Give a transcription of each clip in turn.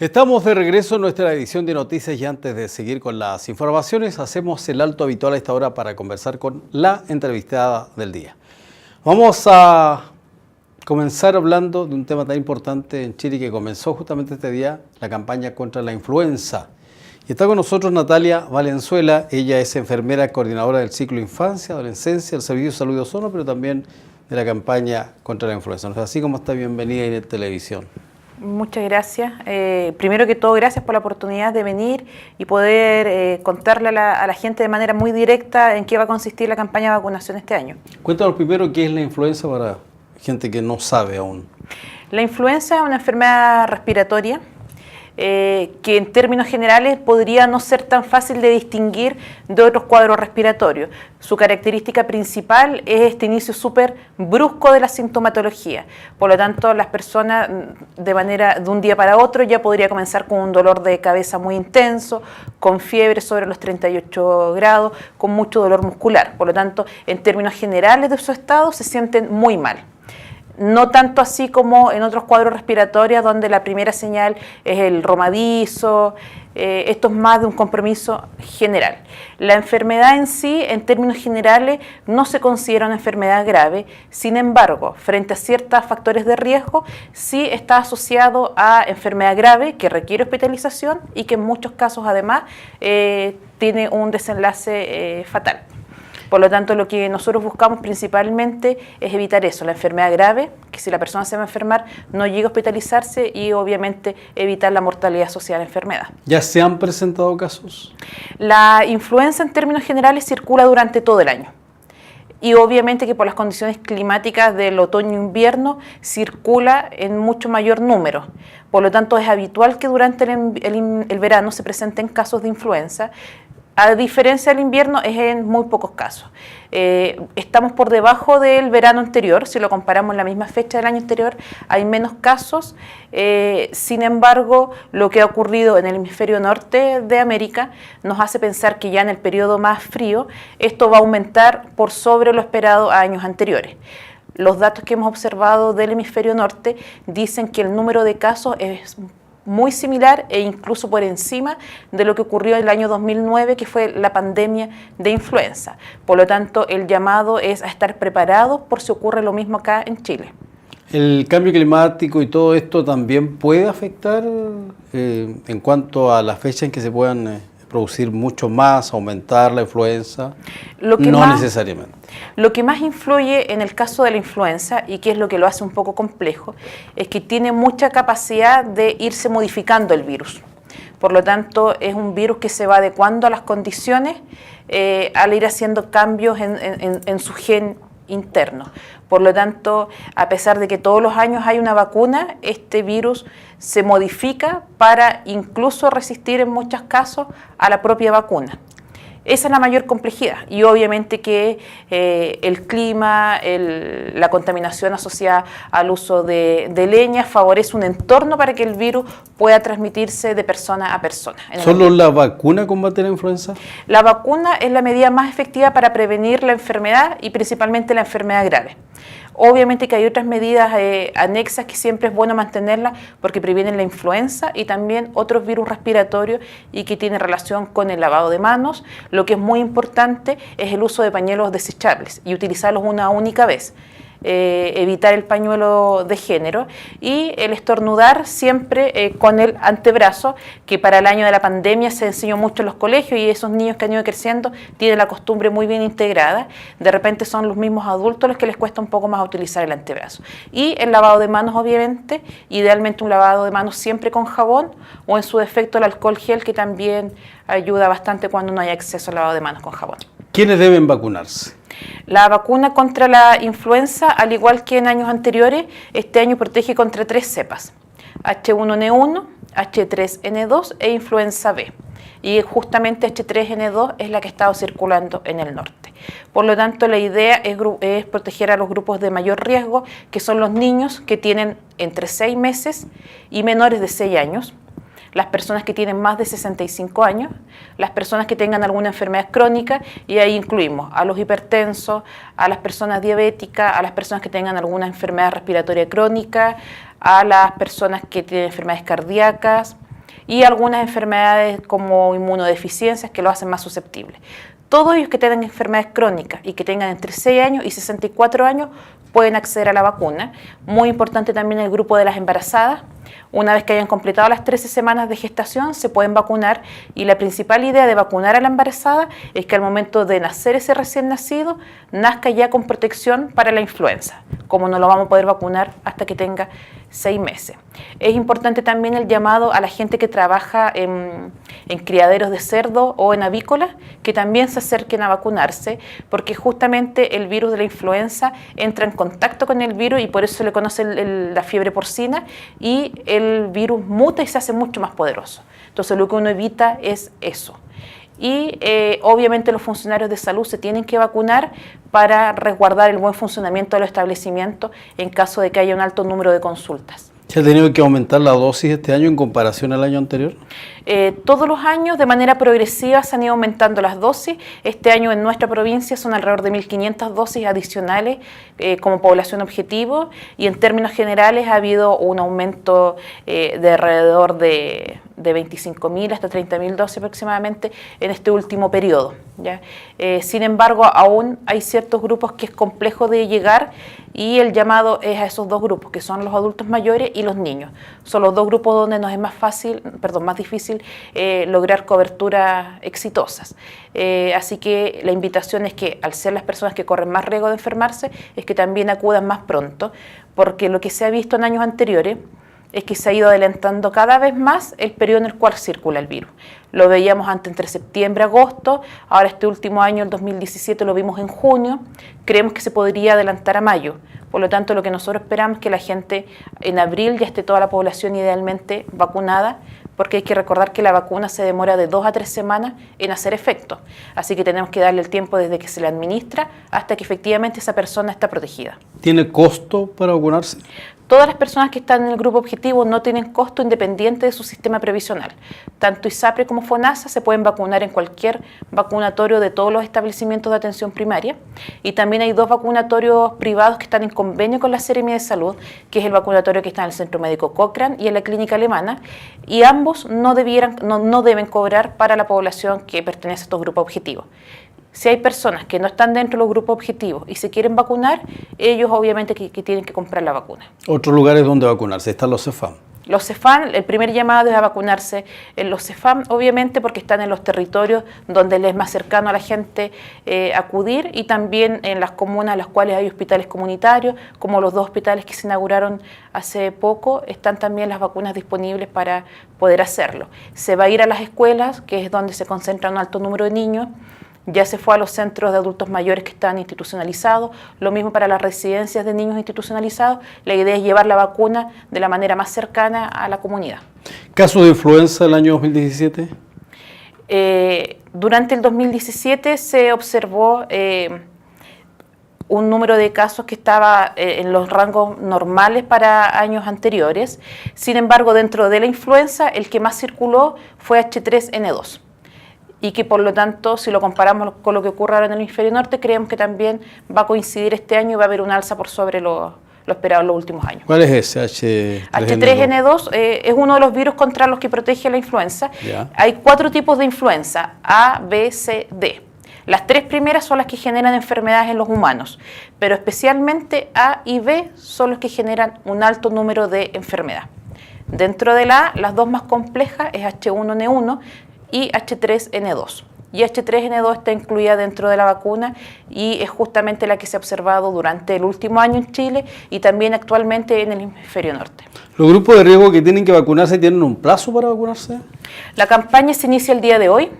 Estamos de regreso en nuestra edición de noticias y antes de seguir con las informaciones, hacemos el alto habitual a esta hora para conversar con la entrevistada del día. Vamos a comenzar hablando de un tema tan importante en Chile que comenzó justamente este día, la campaña contra la influenza. Y está con nosotros Natalia Valenzuela, ella es enfermera coordinadora del ciclo Infancia, Adolescencia, del Servicio de Salud de Osorno, pero también de la campaña contra la influenza. Así como está, bienvenida en televisión. Muchas gracias. Primero que todo, gracias por la oportunidad de venir y poder contarle a la gente de manera muy directa en qué va a consistir la campaña de vacunación este año. Cuéntanos primero qué es la influenza para gente que no sabe aún. La influenza es una enfermedad respiratoria que en términos generales podría no ser tan fácil de distinguir de otros cuadros respiratorios. Su característica principal es este inicio súper brusco de la sintomatología. Por lo tanto, las personas de un día para otro ya podría comenzar con un dolor de cabeza muy intenso, con fiebre sobre los 38 grados, con mucho dolor muscular. Por lo tanto, en términos generales de su estado se sienten muy mal. No tanto así como en otros cuadros respiratorios donde la primera señal es el romadizo, esto es más de un compromiso general. La enfermedad en sí, en términos generales, no se considera una enfermedad grave, sin embargo, frente a ciertos factores de riesgo, sí está asociado a enfermedad grave que requiere hospitalización y que en muchos casos además tiene un desenlace fatal. Por lo tanto, lo que nosotros buscamos principalmente es evitar eso, la enfermedad grave, que si la persona se va a enfermar no llegue a hospitalizarse y obviamente evitar la mortalidad asociada a la enfermedad. ¿Ya se han presentado casos? La influenza en términos generales circula durante todo el año. Y obviamente que por las condiciones climáticas del otoño-invierno circula en mucho mayor número. Por lo tanto, es habitual que durante el verano se presenten casos de influenza. A diferencia del invierno, es en muy pocos casos. Estamos por debajo del verano anterior, si lo comparamos en la misma fecha del año anterior, hay menos casos. Sin embargo, lo que ha ocurrido en el hemisferio norte de América nos hace pensar que ya en el periodo más frío, esto va a aumentar por sobre lo esperado a años anteriores. Los datos que hemos observado del hemisferio norte dicen que el número de casos es muy similar e incluso por encima de lo que ocurrió en el año 2009, que fue la pandemia de influenza. Por lo tanto, el llamado es a estar preparados por si ocurre lo mismo acá en Chile. ¿El cambio climático y todo esto también puede afectar en cuanto a la fecha en que se puedan producir mucho más, aumentar la influenza? No necesariamente. Lo que más influye en el caso de la influenza, y que es lo que lo hace un poco complejo, es que tiene mucha capacidad de irse modificando el virus. Por lo tanto, es un virus que se va adecuando a las condiciones al ir haciendo cambios en su gen interno. Por lo tanto, a pesar de que todos los años hay una vacuna, este virus se modifica para incluso resistir en muchos casos a la propia vacuna. Esa es la mayor complejidad y obviamente que el clima, la contaminación asociada al uso de leña favorece un entorno para que el virus pueda transmitirse de persona a persona. ¿Solo la vacuna combate la influenza? La vacuna es la medida más efectiva para prevenir la enfermedad y principalmente la enfermedad grave. Obviamente que hay otras medidas anexas que siempre es bueno mantenerlas porque previenen la influenza y también otros virus respiratorios y que tienen relación con el lavado de manos. Lo que es muy importante es el uso de pañuelos desechables y utilizarlos una única vez. Evitar el pañuelo de género y el estornudar siempre con el antebrazo, que para el año de la pandemia se enseñó mucho en los colegios y esos niños que han ido creciendo tienen la costumbre muy bien integrada. De repente son los mismos adultos los que les cuesta un poco más utilizar el antebrazo. Y el lavado de manos, obviamente, idealmente un lavado de manos siempre con jabón o en su defecto el alcohol gel, que también ayuda bastante cuando no hay acceso al lavado de manos con jabón. ¿Quiénes deben vacunarse? La vacuna contra la influenza, al igual que en años anteriores, este año protege contra 3 cepas: H1N1, H3N2 e influenza B. Y justamente H3N2 es la que ha estado circulando en el norte. Por lo tanto, la idea es proteger a los grupos de mayor riesgo, que son los niños que tienen entre 6 meses y menores de 6 años, las personas que tienen más de 65 años, las personas que tengan alguna enfermedad crónica, y ahí incluimos a los hipertensos, a las personas diabéticas, a las personas que tengan alguna enfermedad respiratoria crónica, a las personas que tienen enfermedades cardíacas, y algunas enfermedades como inmunodeficiencias que lo hacen más susceptibles. Todos ellos que tengan enfermedades crónicas y que tengan entre 6 años y 64 años pueden acceder a la vacuna. Muy importante también el grupo de las embarazadas. Una vez que hayan completado las 13 semanas de gestación, se pueden vacunar, y la principal idea de vacunar a la embarazada es que al momento de nacer ese recién nacido, nazca ya con protección para la influenza, como no lo vamos a poder vacunar hasta que tenga 6 meses. Es importante también el llamado a la gente que trabaja en criaderos de cerdo o en avícolas, que también se acerquen a vacunarse, porque justamente el virus de la influenza entra en contacto con el virus y por eso se le conoce la fiebre porcina, y el virus muta y se hace mucho más poderoso. Entonces lo que uno evita es eso. Y obviamente los funcionarios de salud se tienen que vacunar para resguardar el buen funcionamiento de los establecimientos en caso de que haya un alto número de consultas. ¿Se ha tenido que aumentar la dosis este año en comparación al año anterior? Todos los años de manera progresiva se han ido aumentando las dosis. Este año en nuestra provincia son alrededor de 1.500 dosis adicionales como población objetivo, y en términos generales ha habido un aumento de alrededor de 25.000 hasta 30.000 dosis aproximadamente en este último periodo, ¿ya? Sin embargo, aún hay ciertos grupos que es complejo de llegar, y el llamado es a esos dos grupos, que son los adultos mayores y los niños. Son los dos grupos donde nos es más difícil lograr coberturas exitosas. Así que la invitación es que, al ser las personas que corren más riesgo de enfermarse, es que también acudan más pronto, porque lo que se ha visto en años anteriores es que se ha ido adelantando cada vez más el periodo en el cual circula el virus. Lo veíamos antes entre septiembre y agosto, ahora este último año, el 2017, lo vimos en junio, creemos que se podría adelantar a mayo. Por lo tanto, lo que nosotros esperamos es que la gente en abril ya esté toda la población idealmente vacunada, porque hay que recordar que la vacuna se demora de 2 a 3 semanas en hacer efecto. Así que tenemos que darle el tiempo desde que se le administra hasta que efectivamente esa persona está protegida. ¿Tiene costo para vacunarse? Todas las personas que están en el grupo objetivo no tienen costo independiente de su sistema previsional. Tanto ISAPRE como FONASA se pueden vacunar en cualquier vacunatorio de todos los establecimientos de atención primaria. Y también hay 2 vacunatorios privados que están en convenio con la Seremi de Salud, que es el vacunatorio que está en el Centro Médico Cochrane y en la Clínica Alemana, y ambos no deben cobrar para la población que pertenece a estos grupos objetivos. Si hay personas que no están dentro de los grupos objetivos y se quieren vacunar, ellos obviamente que tienen que comprar la vacuna. ¿Otros lugares donde vacunarse? Están los CEFAM. Los CEFAM, el primer llamado es a vacunarse en los CEFAM, obviamente porque están en los territorios donde les es más cercano a la gente acudir, y también en las comunas en las cuales hay hospitales comunitarios, como los 2 hospitales que se inauguraron hace poco, están también las vacunas disponibles para poder hacerlo. Se va a ir a las escuelas, que es donde se concentra un alto número de niños. Ya se fue a los centros de adultos mayores que están institucionalizados, lo mismo para las residencias de niños institucionalizados. La idea es llevar la vacuna de la manera más cercana a la comunidad. ¿Caso de influenza el año 2017? Durante el 2017 se observó un número de casos que estaba en los rangos normales para años anteriores. Sin embargo, dentro de la influenza, el que más circuló fue H3N2. Y que por lo tanto, si lo comparamos con lo que ocurre ahora en el hemisferio norte, creemos que también va a coincidir este año y va a haber un alza por sobre lo esperado en los últimos años. ¿Cuál es ese H3N2? Es uno de los virus contra los que protege la influenza. Ya. Hay 4 tipos de influenza, A, B, C, D. Las 3 primeras son las que generan enfermedades en los humanos, pero especialmente A y B son los que generan un alto número de enfermedades. Dentro de la A, las 2 más complejas es H1N1 y H3N2. Y H3N2 está incluida dentro de la vacuna y es justamente la que se ha observado durante el último año en Chile y también actualmente en el hemisferio norte. ¿Los grupos de riesgo que tienen que vacunarse tienen un plazo para vacunarse? La campaña se inicia el día de hoy.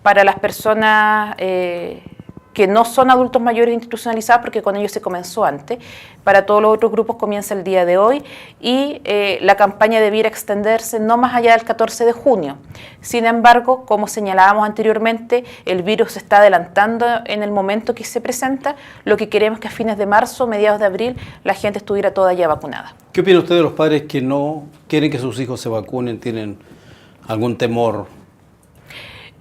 Para las personas que no son adultos mayores institucionalizados, porque con ellos se comenzó antes. Para todos los otros grupos comienza el día de hoy y la campaña debiera extenderse no más allá del 14 de junio. Sin embargo, como señalábamos anteriormente, el virus se está adelantando en el momento que se presenta. Lo que queremos es que a fines de marzo, mediados de abril, la gente estuviera toda ya vacunada. ¿Qué opina usted de los padres que no quieren que sus hijos se vacunen, tienen algún temor?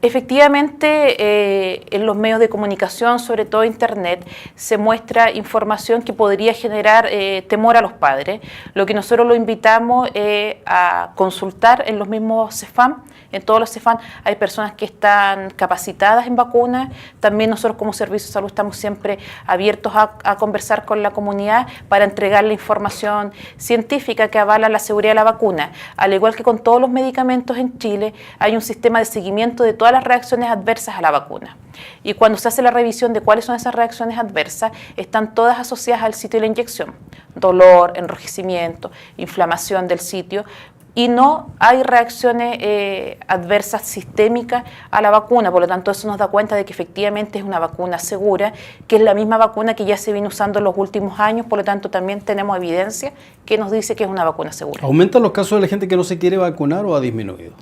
Efectivamente, en los medios de comunicación, sobre todo Internet, se muestra información que podría generar temor a los padres. Lo que nosotros lo invitamos a consultar en los mismos CEFAM. En todos los CEFAM hay personas que están capacitadas en vacunas. También nosotros como Servicio de Salud estamos siempre abiertos a conversar con la comunidad para entregar la información científica que avala la seguridad de la vacuna. Al igual que con todos los medicamentos en Chile, hay un sistema de seguimiento de todas las reacciones adversas a la vacuna. Y cuando se hace la revisión de cuáles son esas reacciones adversas, están todas asociadas al sitio de la inyección. Dolor, enrojecimiento, inflamación del sitio. Y no hay reacciones adversas sistémicas a la vacuna, por lo tanto eso nos da cuenta de que efectivamente es una vacuna segura, que es la misma vacuna que ya se viene usando en los últimos años, por lo tanto también tenemos evidencia que nos dice que es una vacuna segura. ¿Aumentan los casos de la gente que no se quiere vacunar o ha disminuido?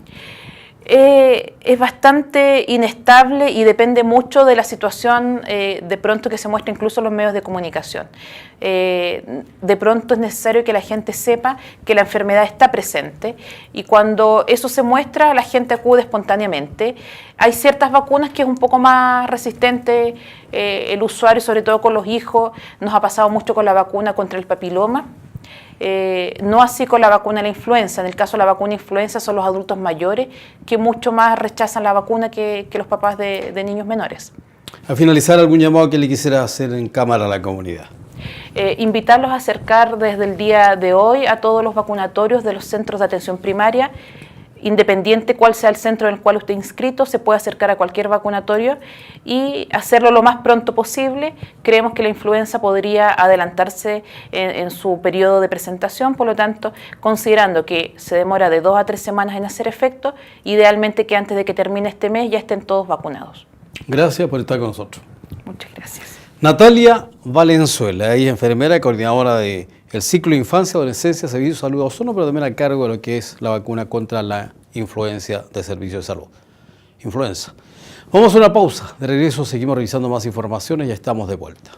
Es bastante inestable y depende mucho de la situación de pronto que se muestra incluso en los medios de comunicación. De pronto es necesario que la gente sepa que la enfermedad está presente y cuando eso se muestra la gente acude espontáneamente. Hay ciertas vacunas que es un poco más resistente el usuario, sobre todo con los hijos. Nos ha pasado mucho con la vacuna contra el papiloma. No así con la vacuna de la influenza. En el caso de la vacuna influenza son los adultos mayores que mucho más rechazan la vacuna que los papás de niños menores. A finalizar, ¿algún llamado que le quisiera hacer en cámara a la comunidad? Invitarlos a acercar desde el día de hoy a todos los vacunatorios de los centros de atención primaria. Independiente cuál sea el centro en el cual usted inscrito, se puede acercar a cualquier vacunatorio y hacerlo lo más pronto posible. Creemos que la influenza podría adelantarse en su periodo de presentación, por lo tanto, considerando que se demora de 2 a 3 semanas en hacer efecto, idealmente que antes de que termine este mes ya estén todos vacunados. Gracias por estar con nosotros. Muchas gracias. Natalia Valenzuela, ella es enfermera y coordinadora del ciclo Infancia, Adolescencia, Servicio de Salud de Osorno, pero también a cargo de lo que es la vacuna contra la influencia de Servicio de Salud. Influenza. Vamos a una pausa. De regreso seguimos revisando más informaciones y ya estamos de vuelta.